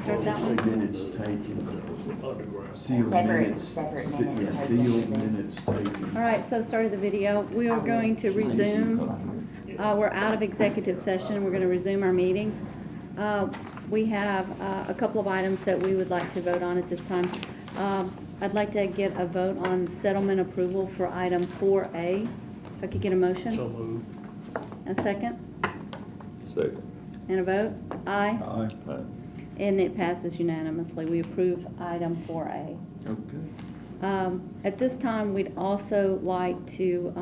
Start that Say one. minutes taken. Sealed Separate- minutes. separate se- minutes yeah, taken. Sealed minutes taken. All right, so started the video. We are going to resume. We're out of executive session. We're going to resume our meeting. We have a couple of items that we would like to vote on at this time. I'd like to get a vote on settlement approval for item 4A. If I could get a motion? So moved. A second? Second. And a vote? Aye. Aye. And it passes unanimously. We approve item 4A. Okay. At this time, we'd also like to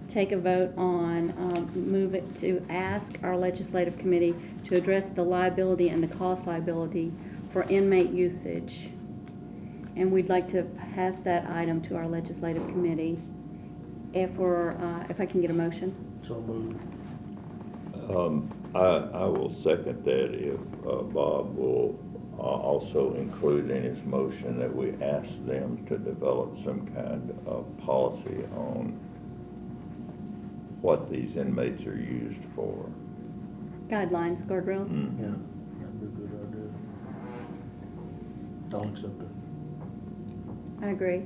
take a vote on, move it to ask our legislative committee to address the liability and the cost liability for inmate usage. And we'd like to pass that item to our legislative committee. If I can get a motion. So moved. I will second that if Bob will also include in his motion that we ask them to develop some kind of policy on what these inmates are used for. Guidelines, guardrails. Yeah, that'd be a good idea. I'll accept it. I agree.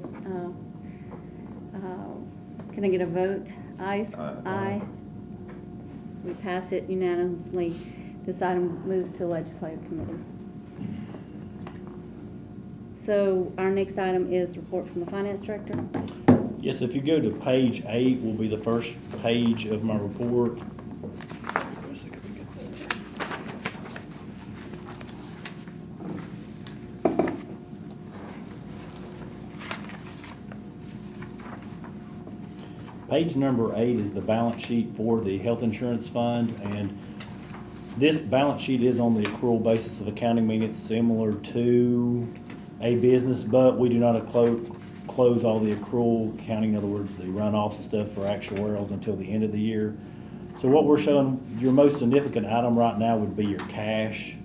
Can I get a vote? Ayes? Aye. We pass it unanimously. This item moves to legislative committee. So our next item is report from the finance director. Yes, if you go to page 8, will be the first page of my report. Page number 8 is the balance sheet for the health insurance fund, and this balance sheet is on the accrual basis of accounting, meaning it's similar to a business, but we do not close all the accrual accounting, in other words, the runoffs and stuff for actuarials until the end of the year. So what we're showing, your most significant item right now would be your cash.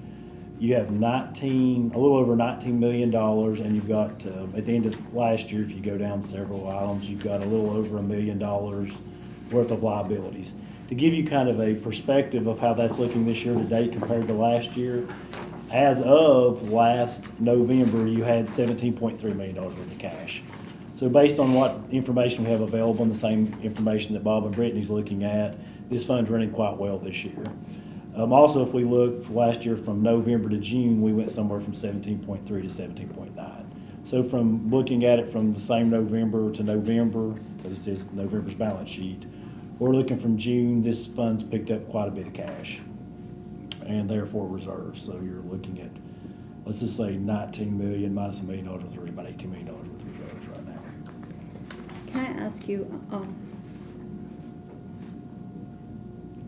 You have a little over $19 million, and you've got, at the end of last year, if you go down several items, you've got a little over $1 million worth of liabilities. To give you kind of a perspective of how that's looking this year to date compared to last year, as of last November, you had $17.3 million worth of cash. So based on what information we have available and the same information that Bob and Brittany's looking at, this fund's running quite well this year. Also, if we look last year from November to June, we went somewhere from 17.3 to 17.9. So from looking at it from the same November to November, because this is November's balance sheet, we're looking from June, this fund's picked up quite a bit of cash and therefore reserves. So you're looking at, let's just say 19 million minus $1 million worth of reserves, about $18 million worth of reserves right now. Can I ask you,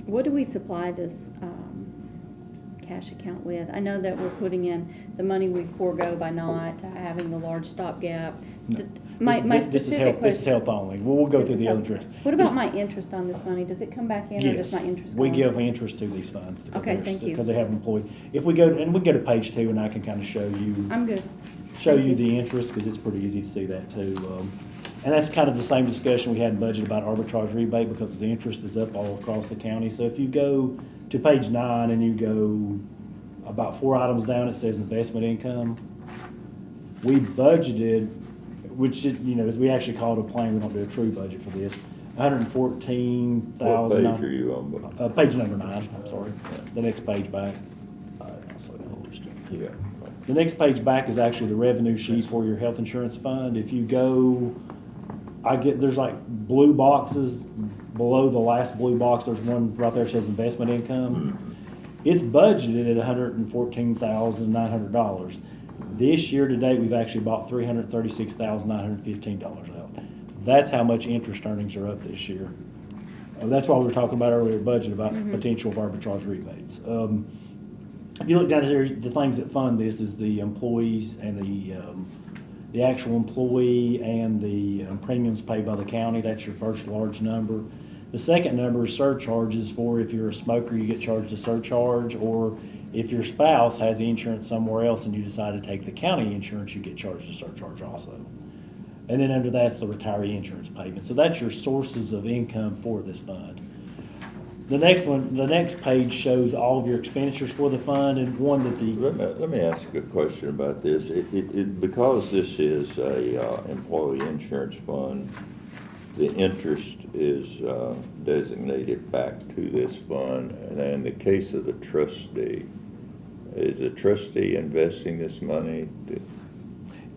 what do we supply this cash account with? I know that we're putting in the money we forego by not having the large stopgap. No. My This is specific This is question. health only. We'll go This through is the health. other interest. What about This- my interest on this money? Does it come back in, or does my interest go We on? give interest to these funds. Okay, thank you. Because they have employed. If we go, and we go to page 2, and I can kind of show you. I'm good. Show Thank you the interest, because it's pretty easy to see that too. And that's kind of the same discussion we had in budget about arbitrage rebate, because the interest is up all across the county. So if you go to page 9 and you go about 4 items down, it says investment income. We budgeted, which is, we actually called a plan, we don't do a true budget for this, What $114,000. page are you on, Bob? Page number 9, I'm sorry. The next page back. Yeah. The next page back is actually the revenue sheet for your health insurance fund. If you go, there's like blue boxes below the last blue box. There's one right there that says investment income. It's budgeted at $114,900. This year to date, we've actually bought $336,915 out. That's how much interest earnings are up this year. That's why we were talking about earlier budget about potential of arbitrage rebates. If you look down here, the things that fund this is the employees and the actual employee and the premiums paid by the county. That's your first large number. The second number is surcharges for if you're a smoker, you get charged a surcharge, or if your spouse has insurance somewhere else and you decide to take the county insurance, you get charged a surcharge also. And then under that's the retiree insurance payment. So that's your sources of income for this fund. The next page shows all of your expenditures for the fund, and one that the, Let me ask a question about this. Because this is a employee insurance fund, the interest is designated back to this fund. And in the case of the trustee, is the trustee investing this money?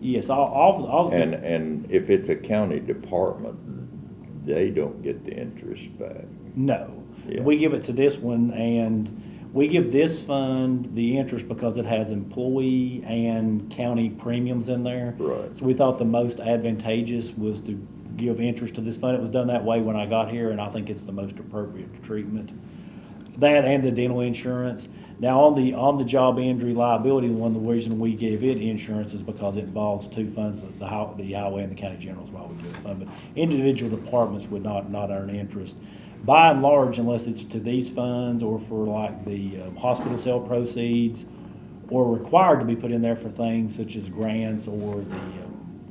yes, all. And if it's a county department, they don't get the interest back. No. Yeah. We give it to this one, and we give this fund the interest because it has employee and county premiums in there. Right. So we thought the most advantageous was to give interest to this fund. It was done that way when I got here, and I think it's the most appropriate treatment. That and the dental insurance. Now, on the job injury liability, the reason we gave it insurance is because it involves two funds, the highway and the county general is why we give it fund. But individual departments would not earn interest. By and large, unless it's to these funds or for like the hospital sale proceeds, or required to be put in there for things such as grants or the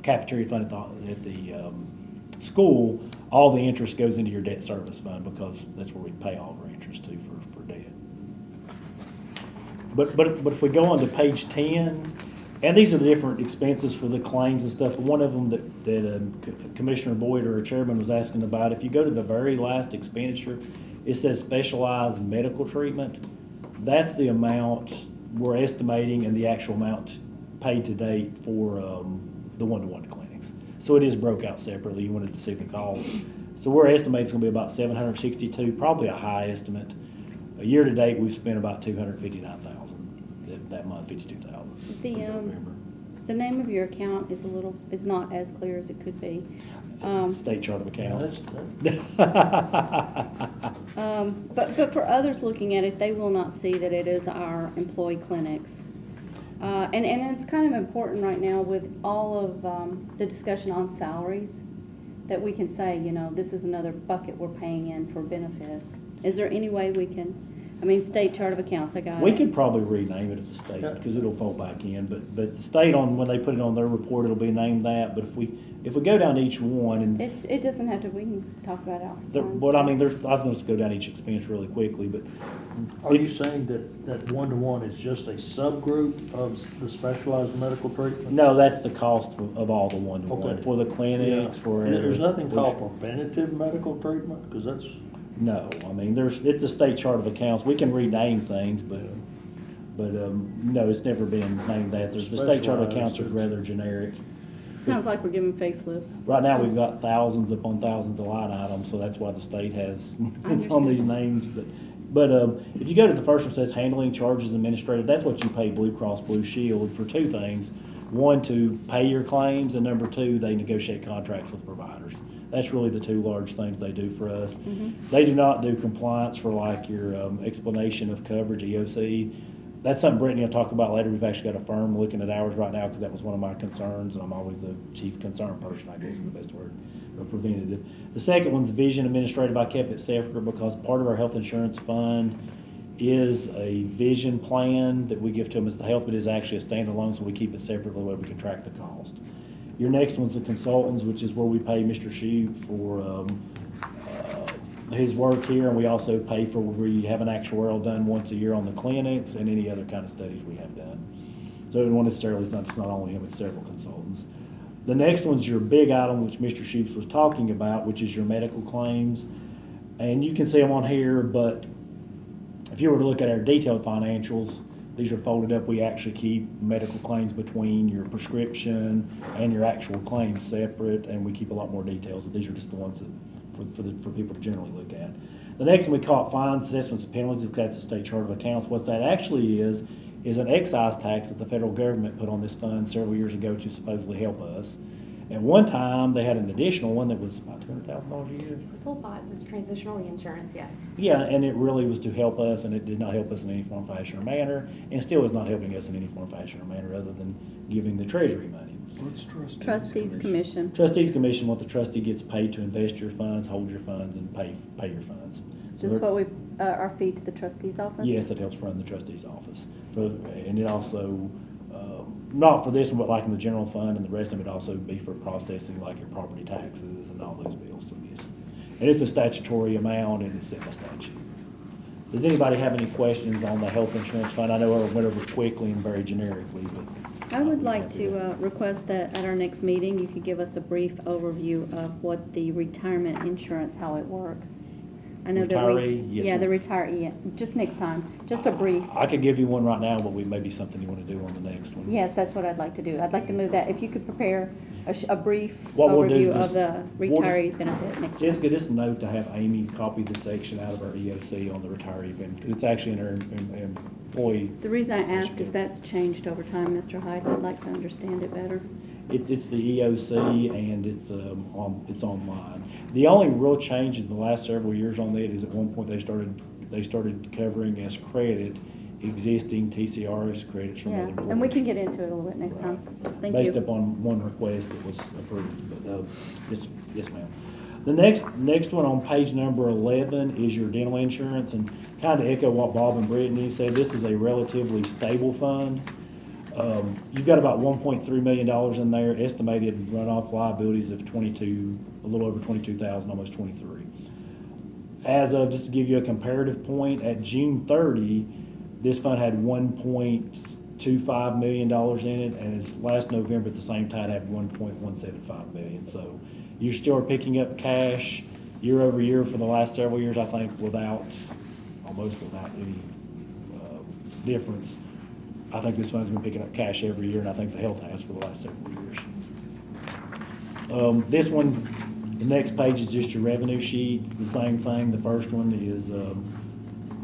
cafeteria fund at the school, all the interest goes into your debt service fund because that's where we pay all of our interest to for debt. But if we go on to page 10, and these are the different expenses for the claims and stuff. One of them that Commissioner Boyd or Chairman was asking about, if you go to the very last expenditure, it says specialized medical treatment. That's the amount we're estimating and the actual amount paid to date for the one-to-one clinics. So it is broke out separately. You wanted to see the cost. So we're estimating it's going to be about 762, probably a high estimate. A year to date, we've spent about 259,000 that month, 52,000. The name of your account is not as clear as it could be. State chart of accounts. But for others looking at it, they will not see that it is our employee clinics. And it's kind of important right now with all of the discussion on salaries, that we can say, this is another bucket we're paying in for benefits. Is there any way we can, state chart of accounts, I got it. We could probably rename it as a state because it'll fall back in, but the state when they put it on their report, it'll be named that. But if we go down each one and It doesn't have to, we can talk about it offline. what I was going to go down each expense really quickly, but Are you saying that one-to-one is just a subgroup of the specialized medical treatment? no, that's the cost of all the one-to-one Okay. for the clinics, for There's nothing called preventative medical treatment, because that's, no. It's a state chart of accounts. We can rename things, but no, it's never been named that. The state chart of accounts is rather generic. Sounds like we're giving facelifts. Right now, we've got thousands upon thousands of line items, so that's why the state has, it's on these names. But if you go to the first one, it says handling charges administrative, that's what you pay Blue Cross Blue Shield for two things. One, to pay your claims, and number two, they negotiate contracts with providers. That's really the two large things they do for us. Mm-hmm. They do not do compliance for like your explanation of coverage, EOC. That's something Brittany will talk about later. We've actually got a firm looking at ours right now because that was one of my concerns, and I'm always the chief concern person, I guess is the best word, or preventative. The second one's vision administrative. I kept it separate because part of our health insurance fund is a vision plan that we give to them as the help. It is actually a standalone, so we keep it separate the way we can track the cost. Your next one's the consultants, which is where we pay Mr. Shue for his work here, and we also pay for where you have an actuarial done once a year on the clinics and any other kind of studies we have done. So it won't necessarily, it's not only him, it's several consultants. The next one's your big item, which Mr. Shue was talking about, which is your medical claims. And you can see them on here, but if you were to look at our detailed financials, these are folded up. We actually keep medical claims between your prescription and your actual claims separate, and we keep a lot more details. These are just the ones that for people to generally look at. The next one we call it fines, assessments, and penalties. That's the state chart of accounts. What that actually is an excise tax that the federal government put on this fund several years ago to supposedly help us. At one time, they had an additional one that was about $200,000 a year. This whole pot was transitional insurance, yes. Yeah, and it really was to help us, and it did not help us in any form, fashion, or manner, and still is not helping us in any form, fashion, or manner other than giving the Treasury money. What's Trustees Commission. Trustees Commission, what the trustee gets paid to invest your funds, hold your funds, and pay your funds. Is this what our fee to the trustee's office? Yes, that helps run the trustee's office. And it also, not for this one, but like in the general fund and the rest of it, also be for processing like your property taxes and all those bills. So yes. And it's a statutory amount and it's set by statute. Does anybody have any questions on the health insurance fund? I know I went over quickly and very generically, but. I would like to request that at our next meeting, you could give us a brief overview of what the retirement insurance, how it works. I know that Retiree? Yes, yeah, the ma'am. retiree, yeah, just next time, just a brief. I could give you one right now, but we may be something you want to do on the next one. Yes, that's what I'd like to do. I'd like to move that, if you could prepare a brief What we'll do is overview of just- the we'll just- retiree benefit next time. Jessica, just note to have Amy copy the section out of our EOC on the retiree benefit, because it's actually in our employee. The reason I ask is that's changed over time, Mr. Hyde. I'd like to understand it better. It's the EOC and it's online. The only real change in the last several years on that is at one point they started covering as credit existing TCRS credits from Yeah, other boards. and we can get into it a little bit next time. Thank you. Based upon one request that was approved, but, yes, ma'am. The next one on page number 11 is your dental insurance, and kind of echo what Bob and Brittany said, this is a relatively stable fund. You've got about $1.3 million in there, estimated runoff liabilities of a little over 22,000, almost 23. As of, just to give you a comparative point, at June 30, this fund had $1.25 million in it, and its last November at the same time had $1.175 million. So you still are picking up cash year over year for the last several years, I think, almost without any difference. I think this fund's been picking up cash every year, and I think the health has for the last several years. The next page is just your revenue sheets. The same thing. The first one is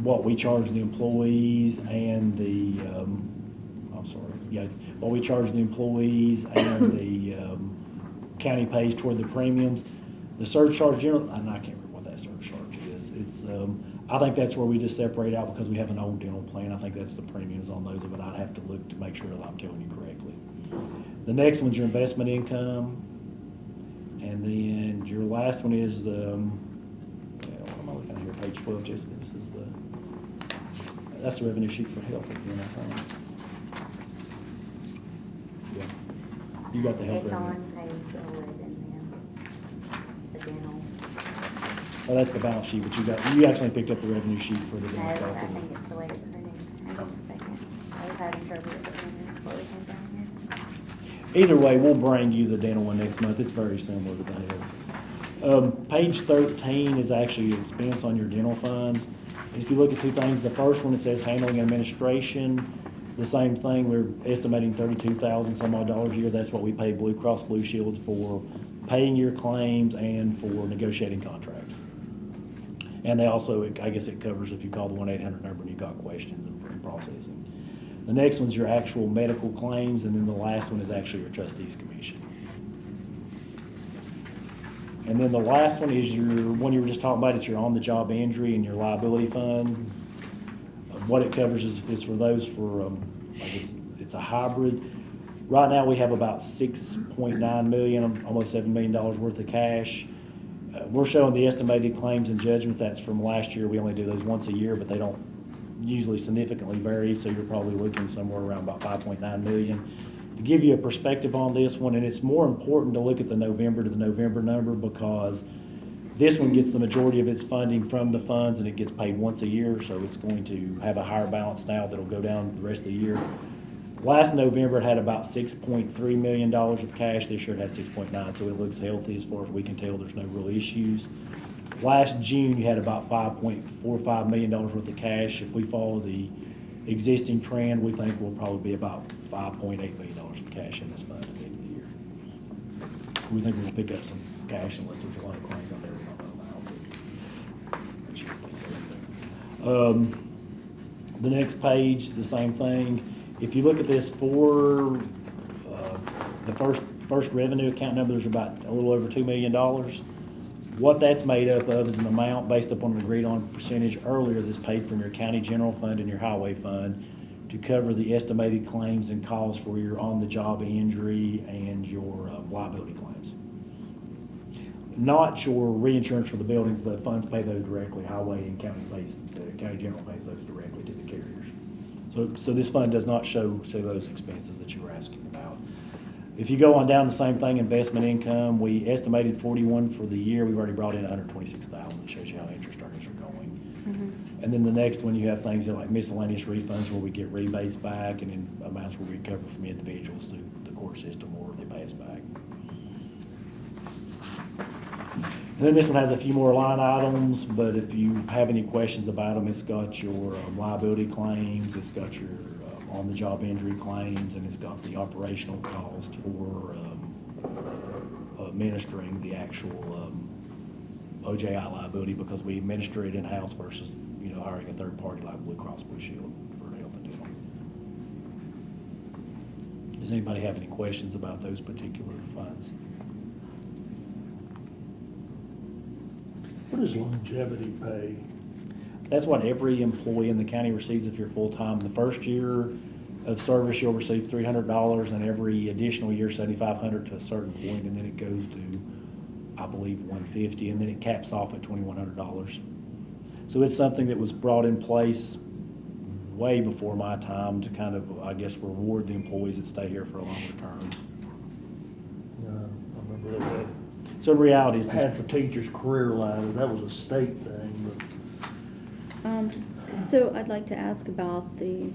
what we charge the employees and what we charge the employees and the county pays toward the premiums. The surcharge general, and I can't remember what that surcharge is. It's I think that's where we just separate out because we have an old dental plan. I think that's the premiums on those, but I'd have to look to make sure that I'm telling you correctly. The next one's your investment income. And then your last one is what am I looking at here? Page 12, Jessica. That's the revenue sheet for health again, I think. Yeah. You got the health It's revenue. on page 11 now, the dental. Oh, that's the balance sheet, but you actually picked up the revenue sheet for the No, dental I cost. think it's the way it's printed. Hang on a second. I was having trouble with it before we came down here. Either way, we'll bring you the dental one next month. It's very similar to the health. Page 13 is actually expense on your dental fund. If you look at two things, the first one, it says handling and administration. The same thing, we're estimating $32,000 some odd dollars a year. That's what we pay Blue Cross Blue Shield for paying your claims and for negotiating contracts. And they also, I guess it covers if you call the 1-800 number and you got questions and processing. The next one's your actual medical claims, and then the last one is actually your trustees commission. And then the last one is your one you were just talking about. It's your on-the-job injury and your liability fund. What it covers is for those I guess it's a hybrid. Right now we have about $6.9 million, almost $7 million worth of cash. We're showing the estimated claims and judgments. That's from last year. We only do those once a year, but they don't usually significantly vary, so you're probably looking somewhere around about $5.9 million. To give you a perspective on this one, and it's more important to look at the November to the November number because this one gets the majority of its funding from the funds and it gets paid once a year, so it's going to have a higher balance now that'll go down the rest of the year. Last November it had about $6.3 million of cash. This year it has 6.9, so it looks healthy as far as we can tell. There's no real issues. Last June, you had about $5.45 million worth of cash. If we follow the existing trend, we think we'll probably be about $5.8 million of cash in this fund at the end of the year. We think we'll pick up some cash unless there's a lot of claims out there we don't know about. The next page, the same thing. If you look at this for the first revenue account number, there's about a little over $2 million. What that's made up of is an amount based upon an agreed on percentage earlier that's paid from your county general fund and your highway fund to cover the estimated claims and costs for your on-the-job injury and your liability claims. Not your reinsurance for the buildings. The funds pay those directly. Highway and county general pays those directly to the carriers. So this fund does not show those expenses that you were asking about. If you go on down, the same thing, investment income, we estimated 41 for the year. We've already brought in 126,000. It shows you how interest earnings are going. And then the next one, you have things like miscellaneous refunds where we get rebates back, and then amounts we recover from individuals through the court system or they pay us back. And then this one has a few more line items, but if you have any questions about them, it's got your liability claims, it's got your on-the-job injury claims, and it's got the operational cost for administering the actual OJI liability, because we administer it in-house versus, hiring a third party like Blue Cross Blue Shield for health and dental. Does anybody have any questions about those particular funds? What is longevity pay? That's what every employee in the county receives if you're full-time. The first year of service, you'll receive $300, and every additional year, $7,500 to a certain point, and then it goes to, I believe, $150, and then it caps off at $2,100. So it's something that was brought in place way before my time to kind of, I guess, reward the employees that stay here for a longer term. I remember that. So in reality, it's Had just, for teachers' career line, that was a state thing, So I'd like to ask about and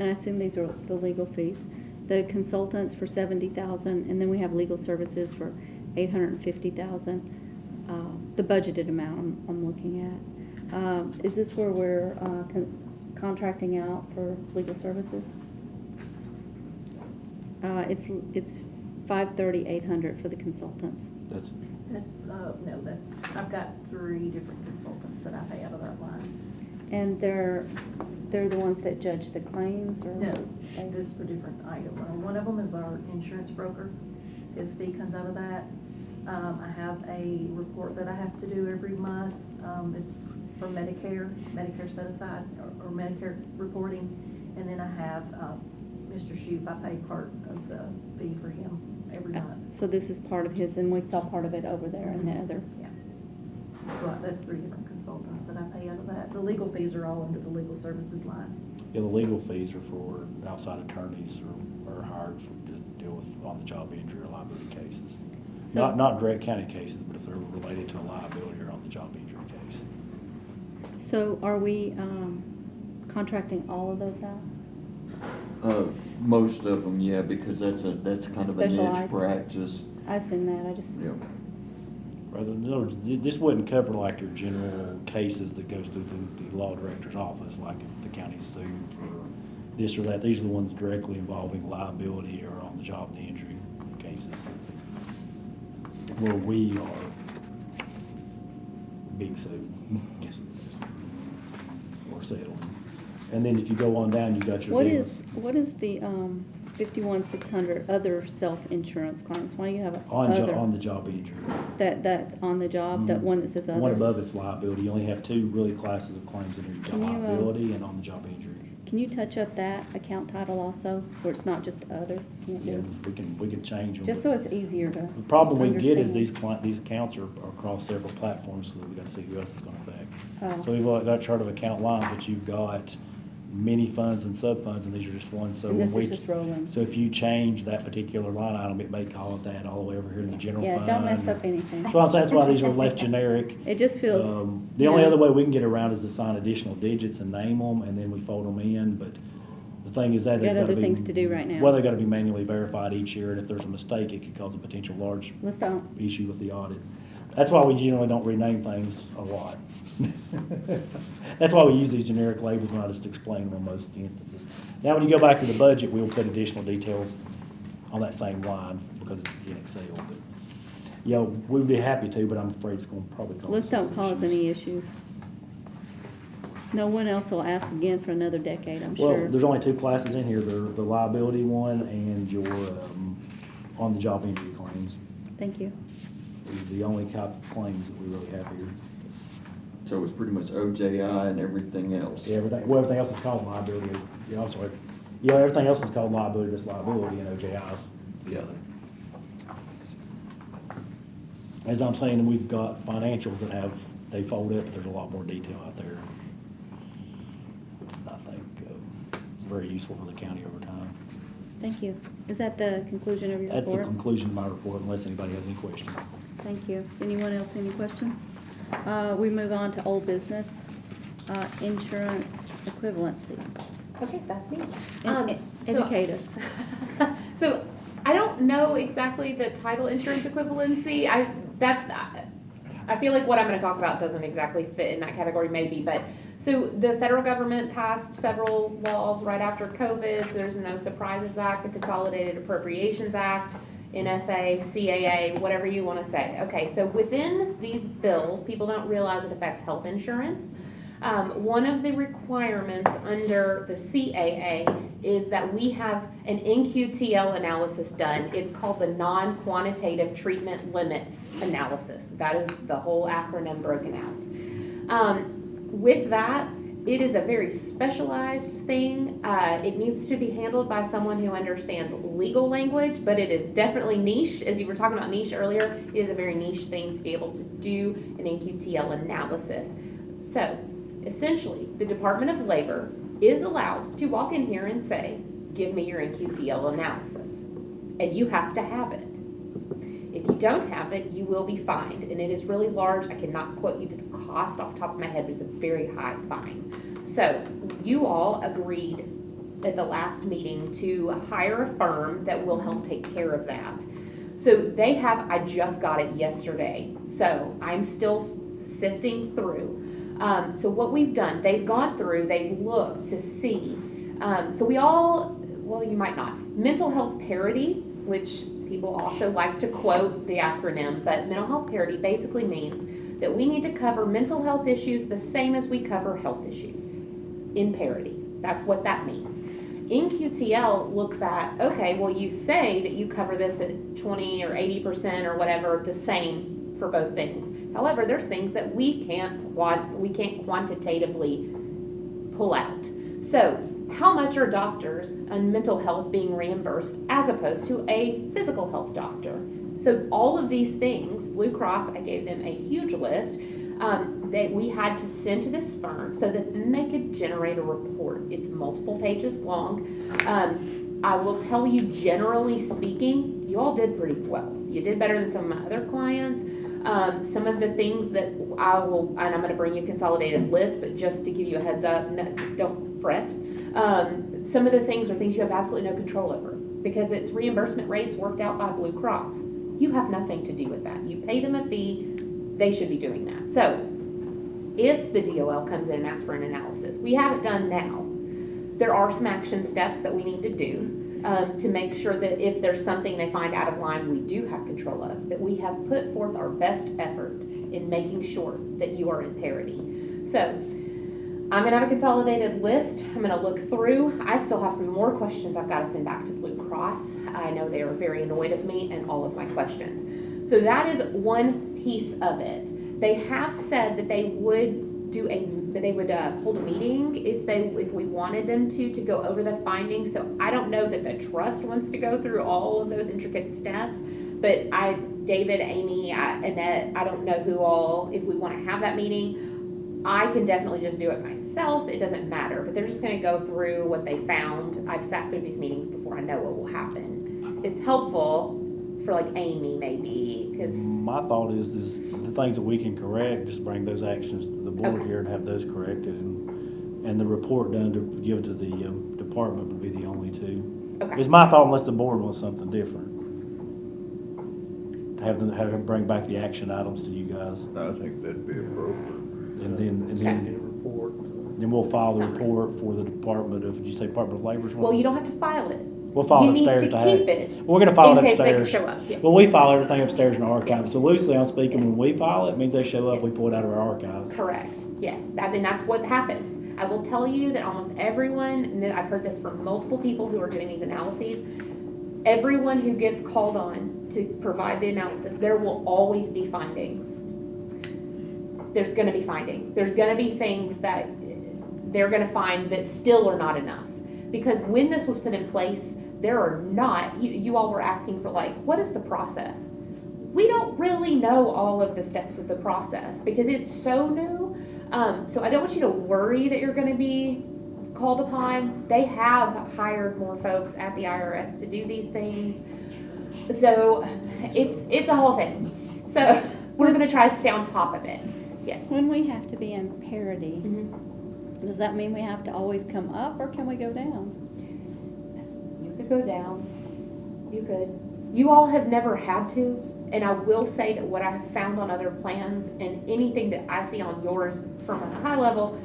I assume these are the legal fees, the consultants for $70,000, and then we have legal services for $850,000. The budgeted amount I'm looking at. Is this where we're contracting out for legal services? It's $530,800 for the consultants. that's, I've got 3 different consultants that I pay out of that line. And they're the ones that judge the claims, or? No, just for different items. One of them is our insurance broker. His fee comes out of that. I have a report that I have to do every month. It's for Medicare set aside, or Medicare reporting. And then I have Mr. Shoup. I pay part of the fee for him every month. So this is part of his, and we saw part of it over there in the other. Yeah. So that's 3 different consultants that I pay out of that. The legal fees are all under the legal services line. the legal fees are for outside attorneys are hired to deal with on-the-job injury or liability cases. So- Not direct county cases, but if they're related to a liability or on-the-job injury case. So are we contracting all of those out? Most of them, yeah, because that's kind of a niche Specialized? practice. I assume that, I just, Yeah. Rather, in other words, this wouldn't cover like your general cases that goes through the law director's office, like if the county's sued for this or that. These are the ones directly involving liability or on-the-job injury cases, where we are being sued. Or settled. And then if you go on down, you got your. what is the 51,600 other self-insurance claims? Why do you have other? On the job injury. That's on the job, that one that says other? One above it's liability. You only have 2 really classes of claims in here. You've got Can you, liability and on the job injury. Can you touch up that account title also, where it's not just other? Can it Yeah, be? we can change them. Just so it's easier to The problem we get is understand. these accounts are across several platforms, so that we gotta see who else it's gonna affect. Oh. So we've got a chart of account line, but you've got many funds and sub-funds, and these are just ones, so. And this when is we- just rolling. So if you change that particular line item, it may call it that all the way over here in the general fund. Yeah, don't mess up anything. So that's why these are left generic. It just feels. The only other way we can get around is to assign additional digits and name them, and then we fold them in, but the thing is that You they've got gotta other be. things to do right now. Well, they gotta be manually verified each year, and if there's a mistake, it could cause a potential large Let's don't. issue with the audit. That's why we generally don't rename things a lot. That's why we use these generic labels and I just explain them in most instances. Now, when you go back to the budget, we'll put additional details on that same line because it's in Excel, but, yeah, we'd be happy to, but I'm afraid it's gonna probably cause. Let's some don't cause issues. any issues. No one else will ask again for another decade, I'm Well, sure. there's only 2 classes in here, the liability one and your, on-the-job injury claims. Thank you. These are the only type of claims that we really have here. So it's pretty much OJI and everything else. Yeah, everything else is called liability. Yeah, I'm sorry. Yeah, everything else is called liability, just liability, and OJI's the other. As I'm saying, we've got financials that they fold up, but there's a lot more detail out there. I think it's very useful for the county over time. Thank you. Is that the conclusion of your That's the report? conclusion of my report, unless anybody has any questions. Thank you. Anyone else, any questions? We move on to old business. insurance equivalency. Okay, that's me. So, educate us. So I don't know exactly the title insurance equivalency. I feel like what I'm going to talk about doesn't exactly fit in that category, maybe. But so the federal government passed several laws right after COVID. So there's No Surprises Act, the Consolidated Appropriations Act, NSA, CAA, whatever you want to say. Okay, so within these bills, people don't realize it affects health insurance. One of the requirements under the CAA is that we have an NQTL analysis done. It's called the Non-Quantitative Treatment Limits Analysis. That is the whole acronym broken out. With that, it is a very specialized thing. It needs to be handled by someone who understands legal language, but it is definitely niche. As you were talking about niche earlier, it is a very niche thing to be able to do an NQTL analysis. So, essentially, the Department of Labor is allowed to walk in here and say, give me your NQTL analysis. And you have to have it. If you don't have it, you will be fined. And it is really large. I cannot quote you the cost off the top of my head, but it's a very high fine. So you all agreed at the last meeting to hire a firm that will help take care of that. So they have, I just got it yesterday. So I'm still sifting through. So what we've done, they've gone through, they've looked to see. So we all, well, you might not. Mental health parity, which people also like to quote the acronym, but mental health parity basically means that we need to cover mental health issues the same as we cover health issues in parity. That's what that means. NQTL looks at, okay, well, you say that you cover this at 20 or 80% or whatever, the same for both things. However, there's things that we can't quantitatively pull out. So, how much are doctors on mental health being reimbursed as opposed to a physical health doctor? So, all of these things, Blue Cross, I gave them a huge list that we had to send to this firm so that then they could generate a report. It's multiple pages long. I will tell you, generally speaking, you all did pretty well. You did better than some of my other clients. Some of the things that I will, and I'm going to bring you a consolidated list, but just to give you a heads up, no, don't fret. Some of the things are things you have absolutely no control over because it's reimbursement rates worked out by Blue Cross. You have nothing to do with that. You pay them a fee, they should be doing that. So if the DOL comes in and asks for an analysis, we have it done now. There are some action steps that we need to do. To make sure that if there's something they find out of line we do have control of, that we have put forth our best effort in making sure that you are in parity. So I'm going to have a consolidated list. I'm going to look through. I still have some more questions I've got to send back to Blue Cross. I know they are very annoyed of me and all of my questions. So that is one piece of it. They have said that they would hold a meeting if we wanted them to go over the findings. So I don't know that the trust wants to go through all of those intricate steps, but David, Amy, Annette, I don't know who all, if we want to have that meeting, I can definitely just do it myself. It doesn't matter, but they're just going to go through what they found. I've sat through these meetings before. I know what will happen. It's helpful for like Amy maybe, because my thought is the things that we can correct, just bring those actions to the board here and have those corrected, and the report done to give to the department would be the only two. Okay. It's my thought, unless the board wants something different. Have them bring back the action items to you guys, I think that'd be appropriate. and then Report. then we'll file the Summary. report for the Department of, did you say Department of Labor? well, you don't have to file it. We'll file You it need upstairs to to have. keep it We're gonna file in it case they upstairs. show up. Yes. Well, we file everything upstairs in our archive. So loosely, I'm speaking, when we file it, means they show up, we pull it out of our archives. Correct. Yes, and that's what happens. I will tell you that almost everyone, and I've heard this from multiple people who are doing these analyses, everyone who gets called on to provide the analysis, there will always be findings. There's going to be findings. There's going to be things that they're going to find that still are not enough. Because when this was put in place, there are not, you all were asking for like, what is the process? We don't really know all of the steps of the process because it's so new. So I don't want you to worry that you're going to be called upon. They have hired more folks at the IRS to do these things. So it's a whole thing. So we're going to try to stay on top of it. Yes. When we have to be in parity, Mm-hmm. Does that mean we have to always come up, or can we go down? You could go down. You could. You all have never had to, and I will say that what I have found on other plans and anything that I see on yours from a high level,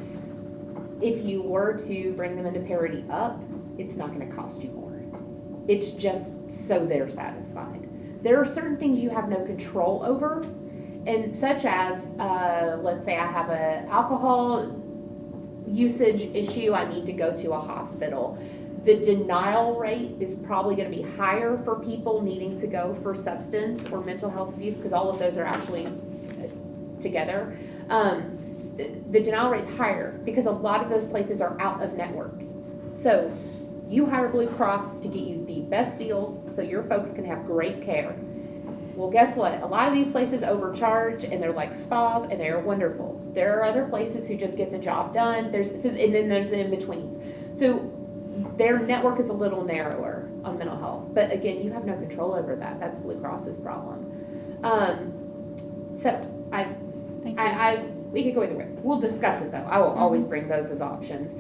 if you were to bring them into parity up, it's not gonna cost you more. It's just so they're satisfied. There are certain things you have no control over, and such as, let's say I have a alcohol usage issue, I need to go to a hospital. The denial rate is probably going to be higher for people needing to go for substance or mental health abuse, because all of those are actually together. The denial rate's higher because a lot of those places are out of network. So you hire Blue Cross to get you the best deal so your folks can have great care. Well, guess what? A lot of these places overcharge, and they're like spas, and they're wonderful. There are other places who just get the job done. And then there's the in-betweens. So their network is a little narrower on mental health. But again, you have no control over that. That's Blue Cross's problem. Thank you. We could go either way. We'll discuss it though. I will always bring those as options.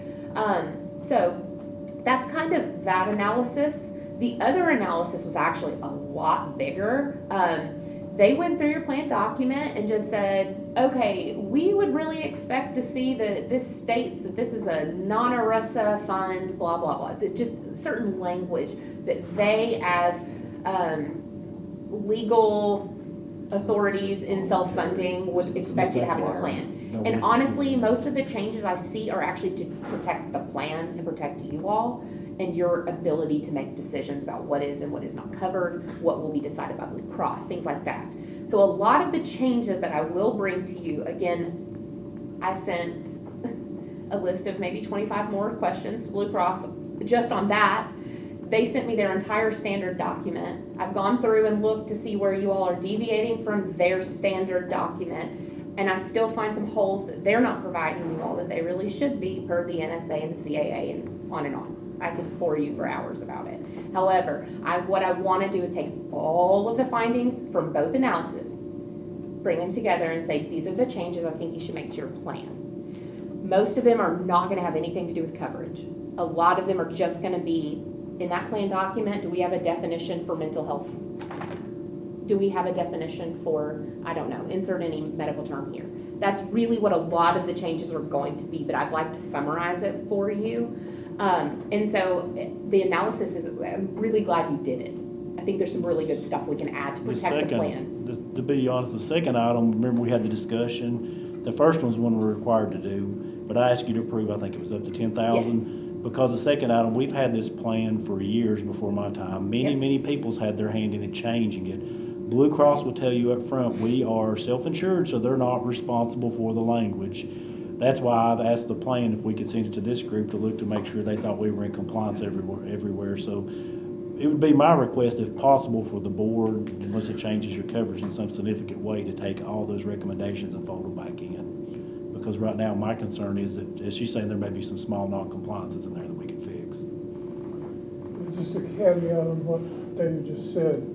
So that's kind of that analysis. The other analysis was actually a lot bigger. They went through your plan document and just said, okay, we would really expect to see that this states that this is a non-ERISA fund, blah, blah, blah. It's just certain language that they, as legal authorities in self-funding, would expect you to have in your plan. And honestly, most of the changes I see are actually to protect the plan and protect you all and your ability to make decisions about what is and what is not covered, what will be decided by Blue Cross, things like that. So a lot of the changes that I will bring to you, again, I sent a list of maybe 25 more questions to Blue Cross just on that. They sent me their entire standard document. I've gone through and looked to see where you all are deviating from their standard document, and I still find some holes that they're not providing you all that they really should be per the NSA and the CAA and on and on. I could bore you for hours about it. However, what I want to do is take all of the findings from both analyses, bring them together and say, these are the changes I think you should make to your plan. Most of them are not going to have anything to do with coverage. A lot of them are just going to be, in that plan document, do we have a definition for mental health? Do we have a definition for, I don't know, insert any medical term here. That's really what a lot of the changes are going to be, but I'd like to summarize it for you. And so the analysis is, I'm really glad you did it. I think there's some really good stuff we can add to protect the plan. To be honest, the second item, remember we had the discussion, the first one's one we're required to do, but I asked you to approve, I think it was up to 10,000. Yes. Because the second item, we've had this plan for years before my time. Many people's had their hand in it changing it. Blue Cross will tell you up front, we are self-insured, so they're not responsible for the language. That's why I've asked the plan if we could send it to this group to look to make sure they thought we were in compliance everywhere. So it would be my request, if possible, for the board, unless it changes your coverage in some significant way, to take all those recommendations and fold them back in. Because right now, my concern is that, as she's saying, there may be some small non-compliances in there that we can fix. Just a caveat on what David just said.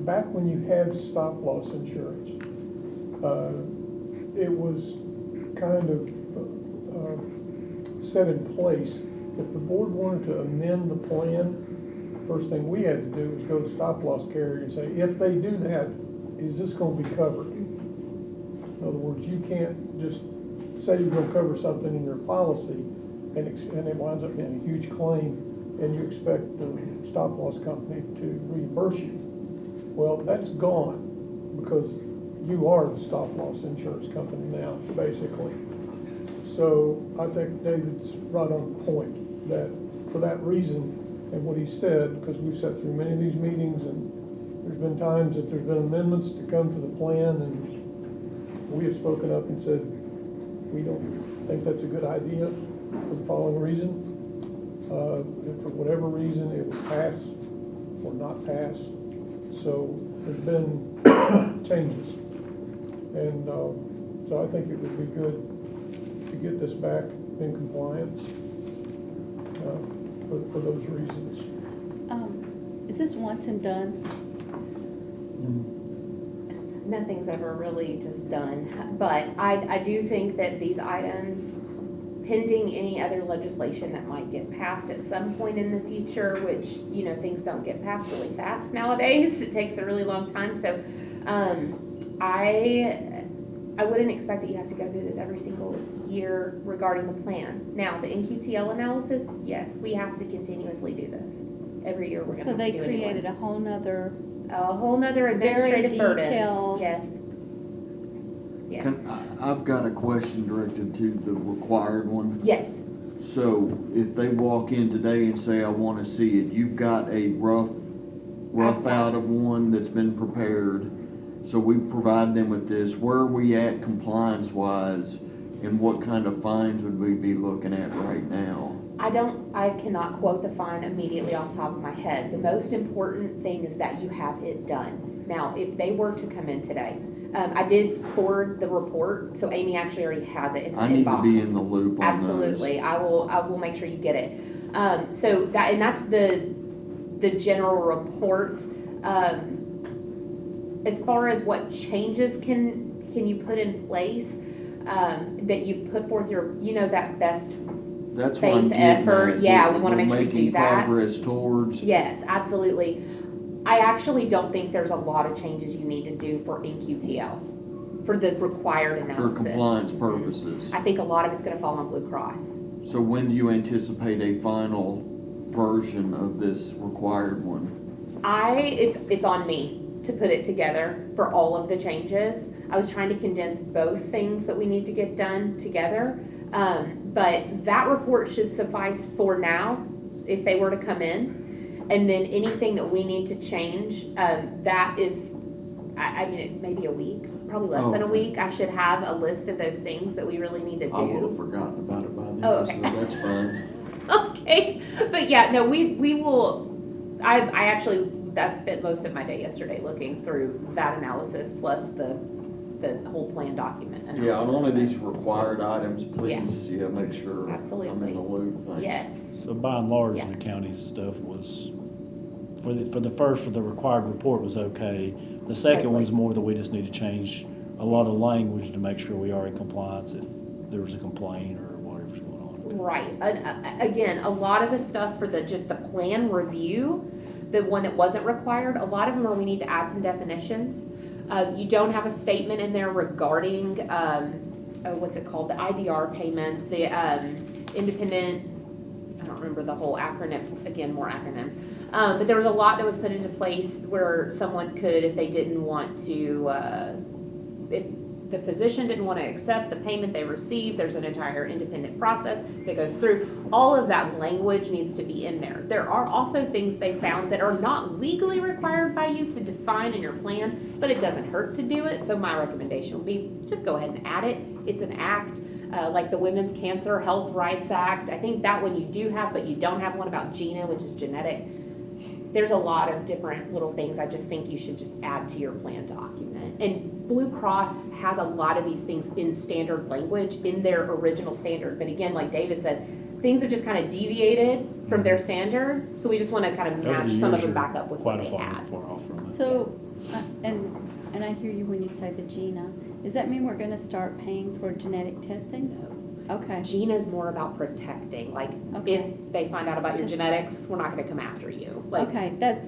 Back when you had stop-loss insurance, it was kind of set in place. If the board wanted to amend the plan, first thing we had to do was go to stop-loss carrier and say, if they do that, is this going to be covered? In other words, you can't just say you're going to cover something in your policy and it winds up being a huge claim and you expect the stop-loss company to reimburse you. Well, that's gone because you are the stop-loss insurance company now, basically. So I think David's right on point that for that reason and what he said, because we've sat through many of these meetings and there's been times that there's been amendments to come to the plan and we have spoken up and said, we don't think that's a good idea for the following reason. If for whatever reason it would pass or not pass. So there's been changes. And so I think it would be good to get this back in compliance for those reasons. Is this once and done? Nothing's ever really just done, but I do think that these items pending any other legislation that might get passed at some point in the future, which, things don't get passed really fast nowadays. It takes a really long time. So I wouldn't expect that you have to go through this every single year regarding the plan. Now, the NQTL analysis, yes, we have to continuously do this. Every year we're going to So have to they do a new created one. a whole nother, A whole nother very administrative burden. detailed. Yes. Yes. I've got a question directed to the required one. Yes. So if they walk in today and say, I wanna see it, you've got a rough out of one that's been prepared. So we provide them with this. Where are we at compliance wise, and what kind of fines would we be looking at right now? I cannot quote the fine immediately off the top of my head. The most important thing is that you have it done. Now, if they were to come in today, I did forward the report, so Amy actually already has it in her inbox. I need to be in the loop on Absolutely, those. I will make sure you get it. So that's the general report. As far as what changes can you put in place, that you've put forth that best That's what I'm faith, getting effort. at. Yeah, we wanna make sure you Making do that. progress towards. Yes, absolutely. I actually don't think there's a lot of changes you need to do for NQTL, for the required For analysis. compliance purposes. I think a lot of it's gonna fall on Blue Cross. So when do you anticipate a final version of this required one? It's on me to put it together for all of the changes. I was trying to condense both things that we need to get done together. But that report should suffice for now, if they were to come in. And then anything that we need to change, that is, it may be a week, probably less than a week. I should have a list of those things that we really need to I would have do. forgotten about it by then, Oh, okay. so that's fine. Okay, but yeah, no, we will, I actually, that spent most of my day yesterday looking through that analysis plus the whole plan document analysis. Yeah, on one of these required items, please, make sure I'm Absolutely. in the loop. Thanks. Yes. So by and large, Yeah. the county's stuff was, for the required report was okay. The second Mostly. one's more that we just need to change a lot of language to make sure we are in compliance if there was a complaint or whatever's going on. Right. Again, a lot of the stuff for just the plan review, the one that wasn't required, a lot of them are we need to add some definitions. You don't have a statement in there regarding, what's it called, the IDR payments, the independent, I don't remember the whole acronym, again, more acronyms. But there was a lot that was put into place where someone could, if they didn't want to, if the physician didn't want to accept the payment they received, there's an entire independent process that goes through. All of that language needs to be in there. There are also things they found that are not legally required by you to define in your plan, but it doesn't hurt to do it. So my recommendation would be just go ahead and add it. It's an act, like the Women's Cancer Health Rights Act. I think that one you do have, but you don't have one about GINA, which is genetic. There's a lot of different little things I just think you should just add to your plan document. And Blue Cross has a lot of these things in standard language in their original standard. But again, like David said, things have just kind of deviated from their standard. So we just want to kind of match some of them back up with what they had. Far off from it. so, and I hear you when you say the GINA. Does that mean we're gonna start paying for genetic testing? Okay. GINA is more about protecting. Like Okay. if they find out about your Just- genetics, we're not going to come after you. Like, Okay, that's,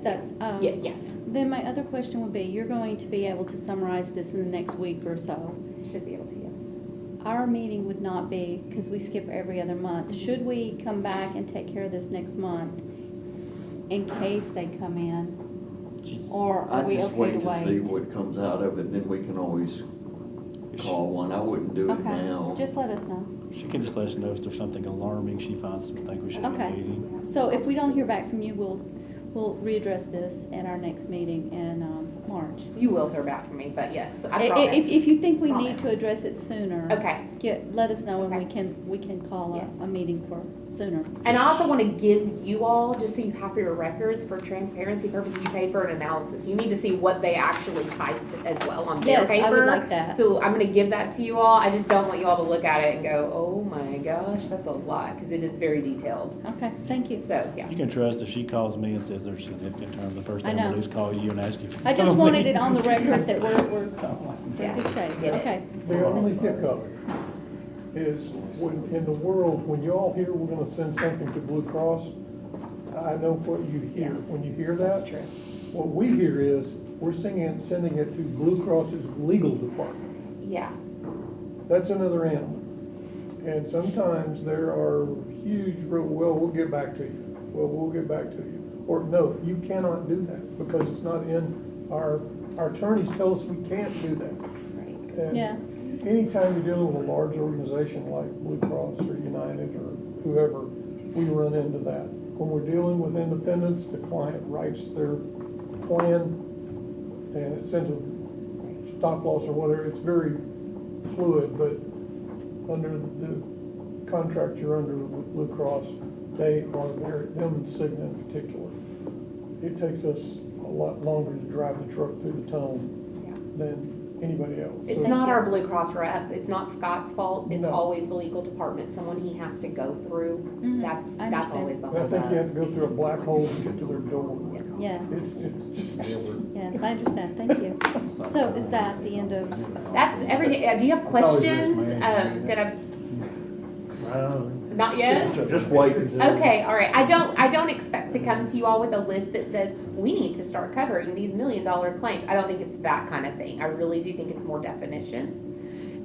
yeah. then my other question would be, you're going to be able to summarize this in the next week or so. Should be able to, yes. Our meeting would not be, because we skip every other month. Should we come back and take care of this next month in case they come in? Or are I we just okay wait to to see wait? what comes out of it, then we can always call one. I wouldn't do it Okay, now. just let us know. She can just let us know if there's something alarming she finds, think we should have a Okay. meeting. So if we don't hear back from you, we'll readdress this at our next meeting in March. You will hear back from me, but yes, I promise. If you think we need Promise. to address it sooner. Okay. Let us know and Okay. we can call Yes. a meeting for sooner. And I also want to give you all, just so you have for your records, for transparency purposes, you pay for an analysis. You need to see what they actually typed as well on their Yes, paper. I would like that. So I'm going to give that to you all. I just don't want you all to look at it and go, oh my gosh, that's a lot, because it is very detailed. Okay, thank you. So, yeah. You can trust if she calls me and says there's significant terms, the first I thing I'm know. gonna do is call you and ask if you. I just wanted it on the record that we're in Yes, good shape. get it. Okay. The only hiccup is when, in the world, when you all hear we're gonna send something to Blue Cross, I know what you hear. Yeah. When you hear that. That's true. What we hear is, we're sending it to Blue Cross's legal department. Yeah, That's another animal. And sometimes there are huge, well, we'll get back to you. Well, we'll get back to you. Or, no, you cannot do that because it's not in our attorneys tell us we can't do that. right. And Yeah. anytime you're dealing with a large organization like Blue Cross or United or whoever, we run into that. When we're dealing with independents, the client writes their plan and it sends a stop loss or whatever. It's very fluid, but under the contract you're under with Blue Cross, they are them and Cigna in particular. It takes us a lot longer to drive the truck through the tunnel Yeah. than anybody else. It's So- not our Blue Cross rep, it's not Scott's fault, it's No. always the legal department, someone he has to go through. Mhm, That's I understand. always the And I whole. think you have to go through a black hole to get to their door. Yeah, It's just. yes, I understand, thank you. So is that the end of, That's everything. Do you have questions? Did I, not yet? Just wait. Okay, all right. I don't expect to come to you all with a list that says, we need to start covering these $1 million claims. I don't think it's that kind of thing. I really do think it's more definitions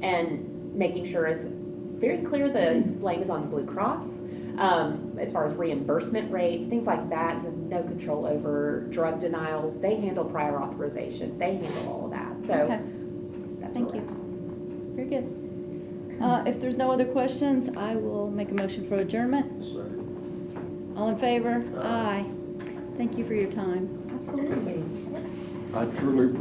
and making sure it's very clear the blame is on Blue Cross. As far as reimbursement rates, things like that, you have no control over. Drug denials, they handle prior authorization. They handle all of that. So okay, that's thank where you. we're at. Very good. If there's no other questions, I will make a motion for adjournment. All in favor? Aye. Thank you for your time. Absolutely. I truly appreciate